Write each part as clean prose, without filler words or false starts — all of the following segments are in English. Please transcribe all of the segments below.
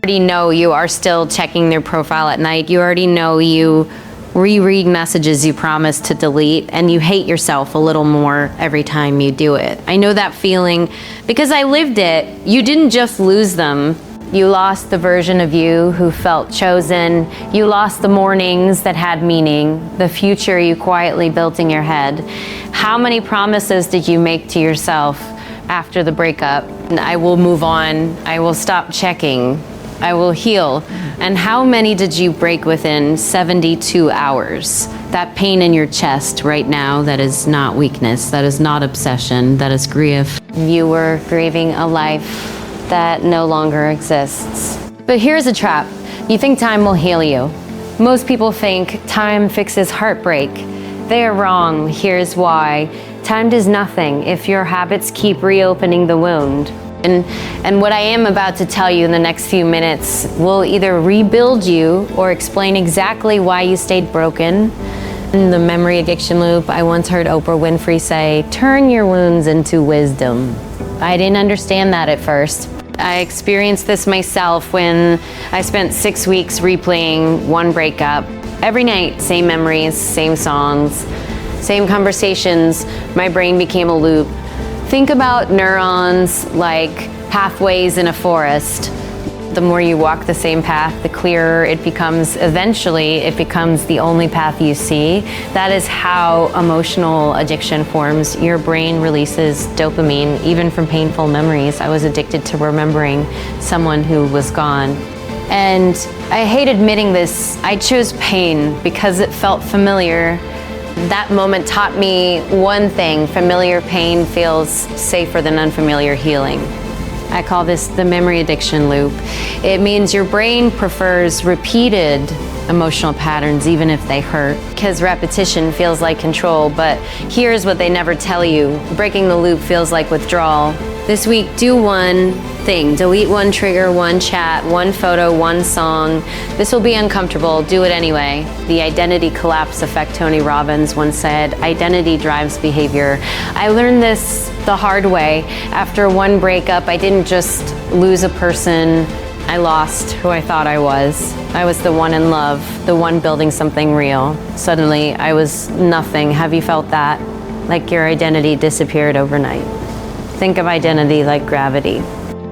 already know you are still checking their profile at night. You already know you reread messages you promised to delete, and you hate yourself a little more every time you do it. I know that feeling because I lived it. You didn't just lose them. You lost the version of you who felt chosen. You lost the mornings that had meaning, the future you quietly built in your head. How many promises did you make to yourself after the breakup? I will move on. I will stop checking. I will heal. And how many did you break within 72 hours? That pain in your chest right now, that is not weakness, that is not obsession, that is grief. You were grieving a life that no longer exists. But here's a trap. You think time will heal you. Most people think time fixes heartbreak. They are wrong. Here's why. Time does nothing if your habits keep reopening the wound. And what I am about to tell you in the next few minutes will either rebuild you or explain exactly why you stayed broken. In the memory addiction loop, I once heard Oprah Winfrey say, "Turn your wounds into wisdom." I didn't understand that at first. I experienced this myself when I spent 6 weeks replaying one breakup. Every night, same memories, same songs, same conversations. My brain became a loop. Think about neurons like pathways in a forest. The more you walk the same path, the clearer it becomes. Eventually, it becomes the only path you see. That is how emotional addiction forms. Your brain releases dopamine, even from painful memories. I was addicted to remembering someone who was gone. And I hate admitting this. I chose pain because it felt familiar. That moment taught me one thing: familiar pain feels safer than unfamiliar healing. I call this the memory addiction loop. It means your brain prefers repeated emotional patterns even if they hurt, because repetition feels like control. But here's what they never tell you: breaking the loop feels like withdrawal. This week, do one thing. Delete one trigger, one chat, one photo, one song. This will be uncomfortable. Do it anyway. The identity collapse effect, Tony Robbins once said, identity drives behavior. I learned this the hard way. After one breakup, I didn't just lose a person. I lost who I thought I was. I was the one in love, the one building something real. Suddenly, I was nothing. Have you felt that? Like your identity disappeared overnight. Think of identity like gravity.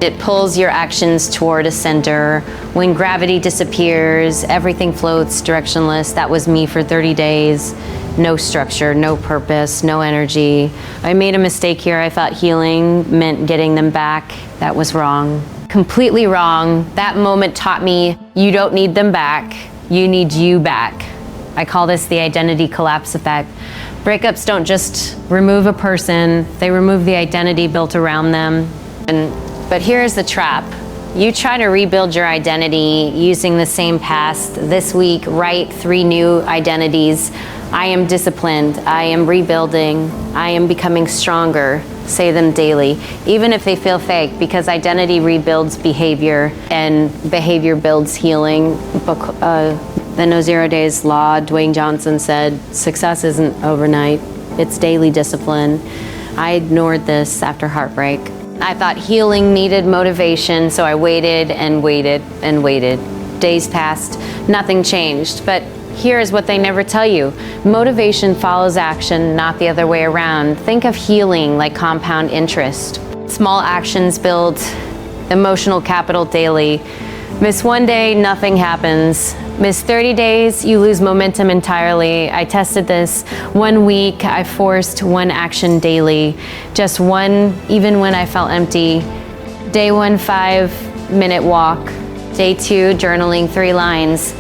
It pulls your actions toward a center. When gravity disappears, everything floats directionless. That was me for 30 days. No structure, no purpose, no energy. I made a mistake here. I thought healing meant getting them back. That was wrong. Completely wrong. That moment taught me you don't need them back. You need you back. I call this the identity collapse effect. Breakups don't just remove a person, they remove the identity built around them. But here's the trap. You try to rebuild your identity using the same past. This week, write 3 new identities. I am disciplined, I am rebuilding, I am becoming stronger. Say them daily, even if they feel fake, because identity rebuilds behavior and behavior builds healing. The No Zero Days Law, Dwayne Johnson said, success isn't overnight, it's daily discipline. I ignored this after heartbreak. I thought healing needed motivation, so I waited and waited and waited. Days passed, nothing changed, but here's what they never tell you. Motivation follows action, not the other way around. Think of healing like compound interest. Small actions build emotional capital daily. Miss one day, nothing happens. Miss 30 days, you lose momentum entirely. I tested this. 1 week, I forced one action daily. Just one, even when I felt empty. Day 1, 5-minute walk. Day 2, journaling 3 lines.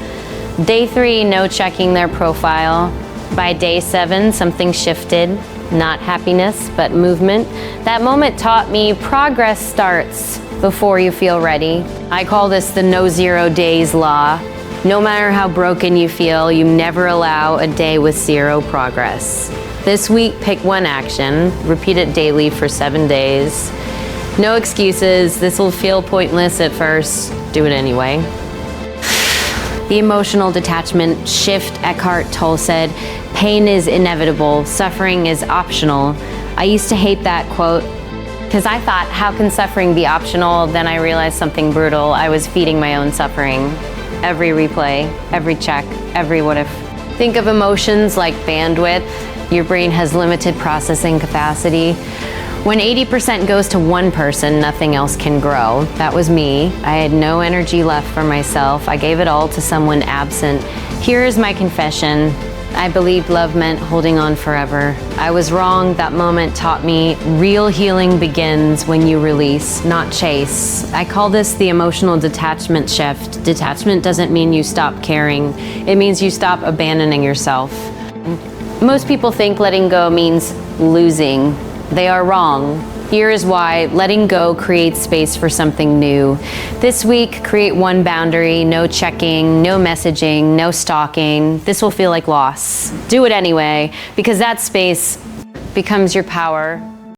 Day 3, no checking their profile. By day 7, something shifted. Not happiness, but movement. That moment taught me progress starts before you feel ready. I call this the No Zero Days Law. No matter how broken you feel, you never allow a day with 0 progress. This week, pick one action. Repeat it daily for 7 days. No excuses. This will feel pointless at first. Do it anyway. The emotional detachment shift, Eckhart Tolle said, pain is inevitable, suffering is optional. I used to hate that quote. Because I thought, how can suffering be optional? Then I realized something brutal. I was feeding my own suffering. Every replay, every check, every what if. Think of emotions like bandwidth. Your brain has limited processing capacity. When 80% goes to one person, nothing else can grow. That was me. I had no energy left for myself. I gave it all to someone absent. Here is my confession. I believed love meant holding on forever. I was wrong. That moment taught me real healing begins when you release, not chase. I call this the emotional detachment shift. Detachment doesn't mean you stop caring. It means you stop abandoning yourself. Most people think letting go means losing. They are wrong. Here is why. Letting go creates space for something new. This week, create one boundary: no checking, no messaging, no stalking. This will feel like loss. Do it anyway, because that space becomes your power.